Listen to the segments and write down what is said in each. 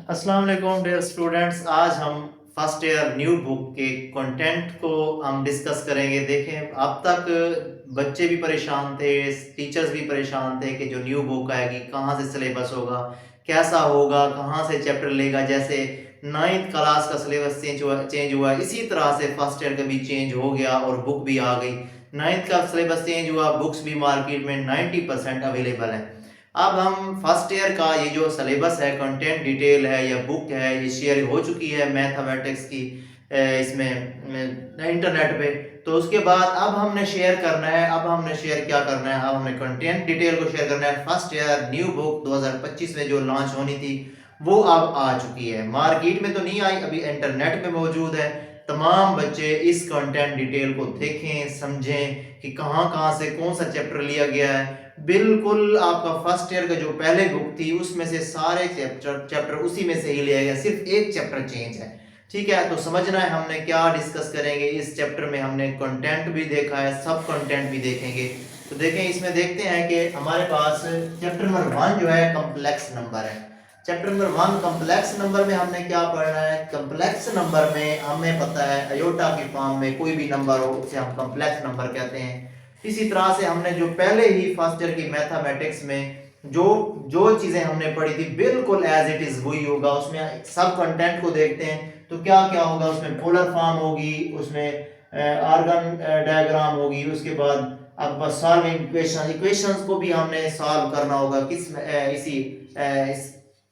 अस्सलाम वालेकुम dear students. आज हम फर्स्ट ईयर न्यू बुक के कंटेंट को हम डिस्कस करेंगे। देखें, अब तक बच्चे भी परेशान थे, टीचर्स भी परेशान थे कि जो न्यू बुक आएगी कहाँ से सिलेबस होगा, कैसा होगा, कहाँ से चैप्टर लेगा। जैसे नाइन्थ क्लास का सिलेबस चेंज हुआ इसी तरह से फर्स्ट ईयर का भी चेंज हो गया और बुक भी आ गई। नाइन्थ का सिलेबस चेंज हुआ, बुक्स भी मार्केट में 90% अवेलेबल है। अब हम फर्स्ट ईयर का ये जो सिलेबस है, कंटेंट डिटेल है या बुक है, ये शेयर हो चुकी है मैथमेटिक्स की इसमें इंटरनेट पे। तो उसके बाद अब हमने शेयर करना है, अब हमने शेयर क्या करना है, अब हमने कंटेंट डिटेल को शेयर करना है। फर्स्ट ईयर न्यू बुक 2025 में जो लॉन्च होनी थी वो अब आ चुकी है। मार्केट में तो नहीं आई, अभी इंटरनेट पे मौजूद है। तमाम बच्चे इस कंटेंट डिटेल को देखें, समझें कि कहाँ कहाँ से कौन सा चैप्टर लिया गया है। बिल्कुल आपका फर्स्ट ईयर का जो पहले बुक थी उसमें से सारे चैप्टर उसी में से ही लिया गया, सिर्फ एक चैप्टर चेंज है। ठीक है, तो समझना है हमने क्या डिस्कस करेंगे इस चैप्टर में। हमने कंटेंट भी देखा है, सब कंटेंट भी देखेंगे। तो देखें, इसमें देखते हैं कि हमारे पास चैप्टर नंबर 1 जो है कम्प्लेक्स नंबर है। चैप्टर नंबर 1 कम्प्लेक्स नंबर में हमने क्या पढ़ना है। कम्प्लेक्स नंबर में हमें पता है अयोटा की फॉर्म में कोई भी नंबर हो उसे हम कम्प्लेक्स नंबर कहते हैं। इसी तरह से हमने जो पहले ही फर्स्ट ईयर की मैथमेटिक्स में जो जो चीजें हमने पढ़ी थी बिल्कुल एज इट इज वही होगा। उसमें सब कंटेंट को देखते हैं तो क्या क्या होगा। उसमें पोलर फॉर्म होगी, उसमें आर्गन डायग्राम होगी, उसके बाद अब बस सॉल्विंग इक्वेशंस को भी हमने सॉल्व करना होगा। किस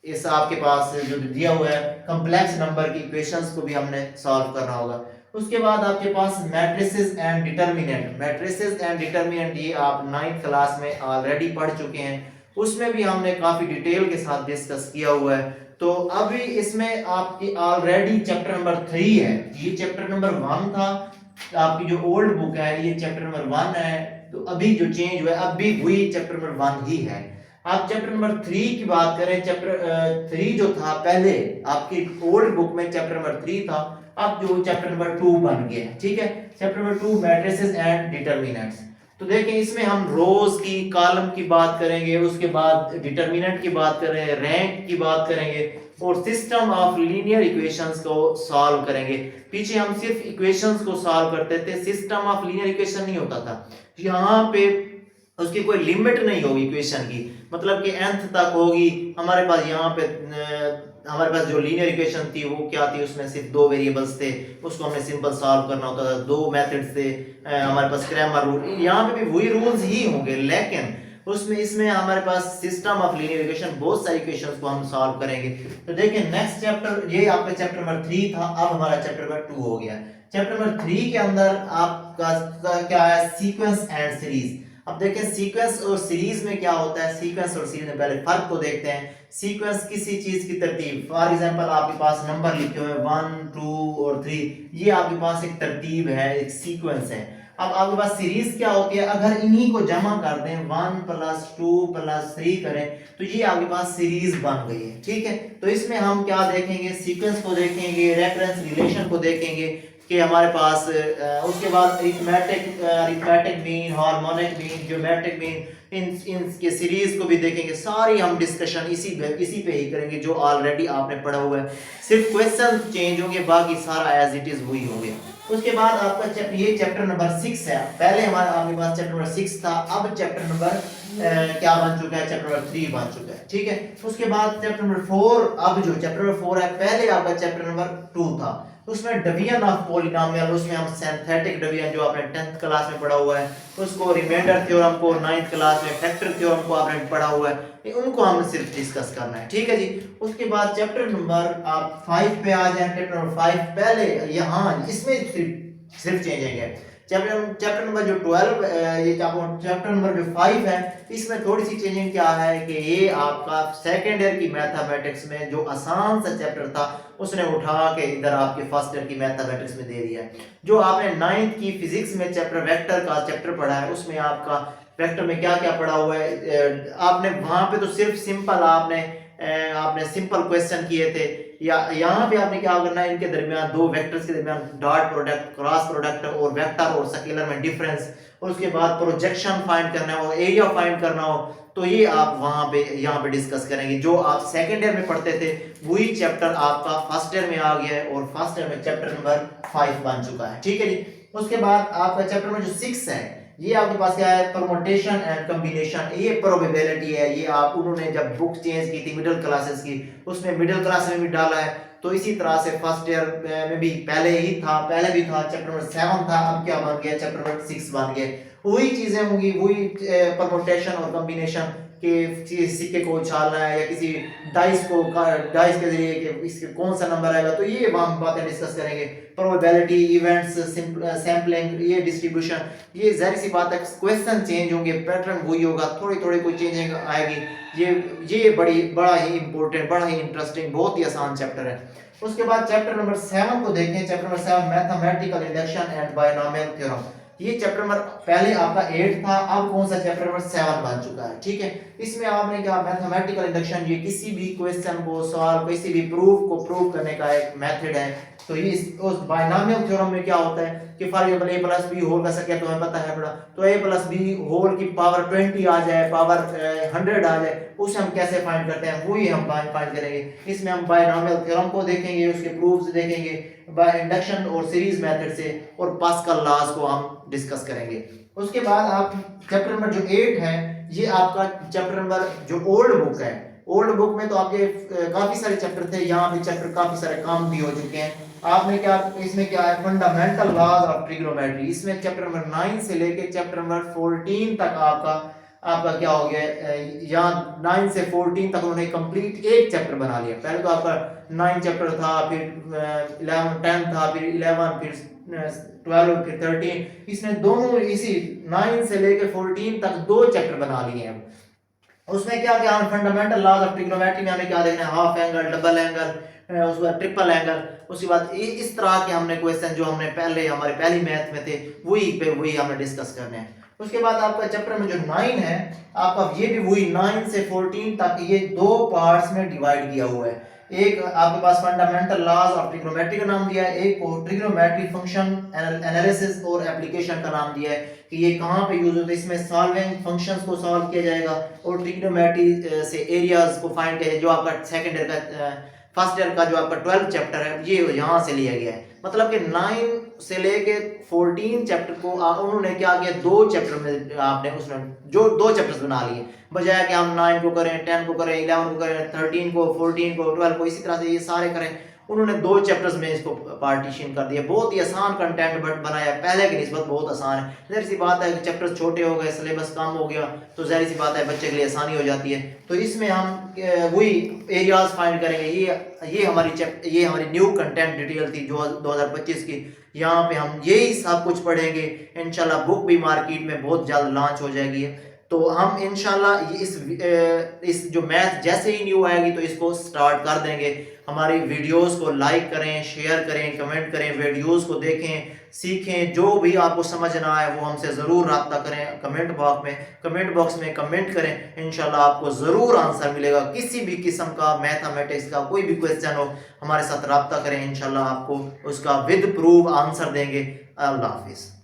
इस आपके पास जो दिया हुआ है कम्प्लेक्स नंबर की इक्वेशंस को भी हमने सॉल्व करना होगा। उसके बाद आपके पास matrices and determinant. Matrices and determinant ये आप 9th क्लास में ऑलरेडी पढ़ चुके हैं, उसमें भी हमने काफी डिटेल के साथ डिस्कस किया हुआ है। तो अभी इसमें आपकी ऑलरेडी चैप्टर नंबर 3 है। ये चैप्टर नंबर 1 था, आपकी जो ओल्ड बुक है ये चैप्टर नंबर 1 है। तो अभी जो चेंज हुआ है अब भी वही चैप्टर नंबर 1 ही है। आप चैप्टर नंबर 3 की बात करें, चैप्टर 3 जो था पहले आपकी ओल्ड बुक में चैप्टर नंबर 3 था, अब जो चैप्टर नंबर 2 बन गया है। ठीक है, chapter number 2 matrices and determinants. तो देखें, इसमें हम रोज की कॉलम की बात करेंगे, उसके बाद डिटर्मिनेंट की बात करेंगे, रैंक की बात करेंगे और सिस्टम ऑफ लीनियर इक्वेशंस को सॉल्व करेंगे। पीछे हम सिर्फ इक्वेशंस को सॉल्व करते थे, सिस्टम ऑफ लीनियर इक्वेशन नहीं होता था। यहाँ पे उसकी कोई लिमिट नहीं होगी इक्वेशन की, मतलब कि nth तक होगी। हमारे पास यहाँ पे हमारे पास जो लीनियर इक्वेशन थी वो क्या थी, उसमें सिर्फ 2 वेरिएबल्स थे, उसको हमने सिंपल सॉल्व करना होता था। 2 मेथड्स थे, हमारे पास क्रैमर रूल, यहाँ पे भी वही रूल्स ही होंगे, लेकिन उसमें इसमें हमारे पास सिस्टम ऑफ लीनियर इक्वेशन, बहुत सारी इक्वेशंस को हम सॉल्व करेंगे। तो देखिए नेक्स्ट चैप्टर, ये आपका चैप्टर नंबर 3 था, अब हमारा चैप्टर नंबर 2 हो गया। चैप्टर नंबर 3 के अंदर आपका क्या है, सीक्वेंस एंड सीरीज। अब देखें सीक्वेंस और सीरीज में क्या होता है। सीक्वेंस और सीरीज में पहले फर्क को देखते हैं। सीक्वेंस किसी चीज की तरतीब, फॉर एग्जांपल आपके पास नंबर लिखे हुए 1 2 और 3, ये आपके पास एक तरतीब है, एक सीक्वेंस है। अब आपके पास सीरीज क्या होती है, अगर इन्हीं को जमा कर दें 1 + 2 + 3 करें तो ये आपके पास सीरीज बन गई है। ठीक है, तो इसमें हम क्या देखेंगे, सीक्वेंस को देखेंगे, रेफरेंस रिलेशन को देखेंगे कि हमारे पास उसके बाद arithmetic mean, harmonic mean, geometric mean, इनके सीरीज को भी देखेंगे। सारी हम डिस्कशन इसी पे ही करेंगे जो ऑलरेडी आपने पढ़ा हुआ है, सिर्फ क्वेश्चन चेंज होंगे, बाकी सारा एज इट इज वही हो गया। उसके बाद आपका ये चैप्टर नंबर 6 है। पहले हमारे आपके पास चैप्टर नंबर 6 था, अब चैप्टर नंबर क्या बन चुका है, चैप्टर नंबर 3 बन चुका है। ठीक है, उसके बाद चैप्टर नंबर 4, अब जो चैप्टर नंबर 4 है, पहले आपका चैप्टर नंबर 2 था, उसमें डिवीजन ऑफ पॉलिनोमियल, उसमें हम सिंथेटिक डिवीजन जो आपने 10th क्लास में पढ़ा हुआ है उसको, रिमाइंडर थ्योरम को 9th क्लास में, फैक्टर थ्योरम को आपने पढ़ा हुआ है, उनको हम सिर्फ डिस्कस करना है। ठीक है जी। उसके बाद चैप्टर नंबर आप 5 पे आ जाए। चैप्टर नंबर 5 पहले यहाँ इसमें सिर्फ चेंजिंग है। चैप्टर नंबर जो 12 ये चैप्टर नंबर जो 5 है, इसमें थोड़ी सी चेंजिंग क्या है कि ये आपका सेकेंड ईयर की मैथमेटिक्स में जो आसान सा चैप्टर था उसने उठा के इधर आपके फर्स्ट ईयर की मैथमेटिक्स में दे दिया है। जो आपने 9th की फिजिक्स में चैप्टर वेक्टर का चैप्टर पढ़ा है, उसमें आपका वेक्टर में क्या क्या पढ़ा हुआ है, आपने वहां पे तो सिर्फ सिंपल आपने सिंपल क्वेश्चन किए थे। या यहाँ पे आपने क्या करना है, इनके दरमियान, दो वेक्टर्स के दरमियान डॉट प्रोडक्ट, क्रॉस प्रोडक्ट और वेक्टर और स्केलर में डिफरेंस, और उसके बाद प्रोजेक्शन फाइंड करना हो, एरिया फाइंड करना हो, तो ये आप वहां पे यहाँ पे डिस्कस करेंगे। जो आप सेकेंड ईयर में पढ़ते थे वही चैप्टर आपका फर्स्ट ईयर में आ गया है और फर्स्ट ईयर में चैप्टर नंबर 5 बन चुका है, ठीक है जी। उसके बाद आपका चैप्टर में जो 6 है ये आपके पास क्या है, परमुटेशन एंड कॉम्बिनेशन, ये प्रोबेबिलिटी है। ये आप उन्होंने जब बुक चेंज की थी मिडिल क्लासेस की, उसमें मिडिल क्लास में भी डाला है। तो इसी तरह से फर्स्ट ईयर में भी पहले भी था चैप्टर नंबर 7 था, अब क्या बन गया, चैप्टर नंबर 6 बन गया। वही चीजें होंगी, वही परमुटेशन और कॉम्बिनेशन के सिक्के को उछालना है या किसी डाइस के जरिए कि इसके कौन सा नंबर आएगा, तो ये हम बातें डिस्कस करेंगे। प्रोबेबिलिटी, इवेंट्स, सैम्पलिंग, ये डिस्ट्रीब्यूशन, ये जाहिर सी बात है क्वेश्चन चेंज होंगे, पैटर्न वही होगा, थोड़ी थोड़ी कोई चेंजिंग आएगी। ये बड़ा ही इंपॉर्टेंट, बड़ा ही इंटरेस्टिंग, बहुत ही आसान चैप्टर है। उसके बाद चैप्टर नंबर 7 को देखें। Chapter number 7 mathematical induction and binomial theorem. ये चैप्टर नंबर पहले आपका 8 था, अब कौन सा चैप्टर नंबर 7 बन चुका है, ठीक है। इसमें आपने क्या, मैथमेटिकल इंडक्शन, ये किसी भी क्वेश्चन को सॉल्व, किसी भी प्रूफ को प्रूव करने का एक मेथड है। तो ये उस बायनॉमियल थ्योरम में क्या होता है कि for example a plus B whole का सके, तो हमें पता है बड़ा, तो a प्लस बी होल की पावर 20 आ जाए, पावर 100 आ जाए, उसे हम कैसे फाइंड करते हैं, वही हम फाइंड करेंगे। इसमें हम बायनॉमियल थ्योरम को देखेंगे, उसके प्रूफ्स देखेंगे बाय इंडक्शन और सीरीज मेथड से, और पास्कल लॉज को हम डिस्कस करेंगे। उसके बाद आप चैप्टर नंबर जो 8 है, ये आपका चैप्टर नंबर जो ओल्ड बुक है, ओल्ड बुक में तो आपके काफी सारे चैप्टर थे, यहाँ पे चैप्टर काफी सारे काम भी हो चुके हैं। आपने क्या, इसमें क्या है, फंडामेंटल लॉज ऑफ ट्रिग्नोमेट्री। इसमें चैप्टर नंबर 9 से लेके चैप्टर नंबर 14 तक आपका क्या हो गया, यहाँ 9 से 14 तक उन्होंने कंप्लीट एक चैप्टर बना लिया। पहले तो आपका 9 चैप्टर था, फिर 11 10 था, फिर 11, फिर 12, फिर 13। इसने दोनों इसी 9 से लेके 14 तक 2 चैप्टर बना लिए हैं। उसमें क्या क्या, फंडामेंटल लॉज ऑफ ट्रिग्नोमेट्री में हमें क्या देखना है, हाफ एंगल, डबल एंगल, उसके बाद ट्रिपल एंगल। उसके बाद इस तरह के हमने क्वेश्चन जो हमने पहले हमारे पहली मैथ में थे वही हमें डिस्कस करने हैं। उसके बाद आपका चैप्टर में जो 9 है आपका, ये भी वही 9 से 14 तक ये 2 पार्ट्स में डिवाइड किया हुआ है। एक आपके पास फंडामेंटल लॉज ऑफ ट्रिग्नोमेट्री का नाम दिया है, एक को ट्रिग्नोमेट्री फंक्शन एनालिसिस और एप्लीकेशन का नाम दिया है कि ये कहाँ पे यूज होता है। इसमें सॉल्विंग फंक्शंस को सॉल्व किया जाएगा और ट्रिग्नोमेट्री से एरियाज को फाइंड किया, जो आपका सेकंड ईयर का फर्स्ट ईयर का जो आपका 12 चैप्टर है ये यहाँ से लिया गया है। मतलब कि 9 से लेके 14 चैप्टर को उन्होंने क्या किया, 2 चैप्टर में आपने उसने जो 2 चैप्टर्स बना लिए, बजाय कि हम 9 को करें, 10 को करें, 11 को करें, 13 को, 14 को, 12 को, इसी तरह से ये सारे करें। उन्होंने 2 चैप्टर्स में इसको पार्टीशन कर दिया। बहुत ही आसान कंटेंट बनाया, पहले की निस्बत बहुत आसान है। जाहिर सी बात है कि चैप्टर्स छोटे हो गए, सिलेबस कम हो गया, तो जाहिर सी बात है बच्चे के लिए आसानी हो जाती है। तो इसमें हम वही एरियाज फाइंड करेंगे। ये हमारी न्यू कंटेंट डिटेल थी जो 2025 की। यहाँ पे हम यही सब कुछ पढ़ेंगे इंशाल्लाह। बुक भी मार्केट में बहुत जल्द लॉन्च हो जाएगी। तो हम इंशाल्लाह इस जो मैथ जैसे ही न्यू आएगी तो इसको स्टार्ट कर देंगे। हमारी वीडियोस को लाइक करें, शेयर करें, कमेंट करें, वीडियोस को देखें, सीखें। जो भी आपको समझ ना आए वो हमसे ज़रूर रब्ता करें, कमेंट बॉक्स में कमेंट करें। इंशाल्लाह आपको ज़रूर आंसर मिलेगा। किसी भी किस्म का मैथमेटिक्स का कोई भी क्वेश्चन हो हमारे साथ रब्ता करें, इंशाल्लाह आपको उसका विद प्रूफ आंसर देंगे। अल्लाह हाफिज़।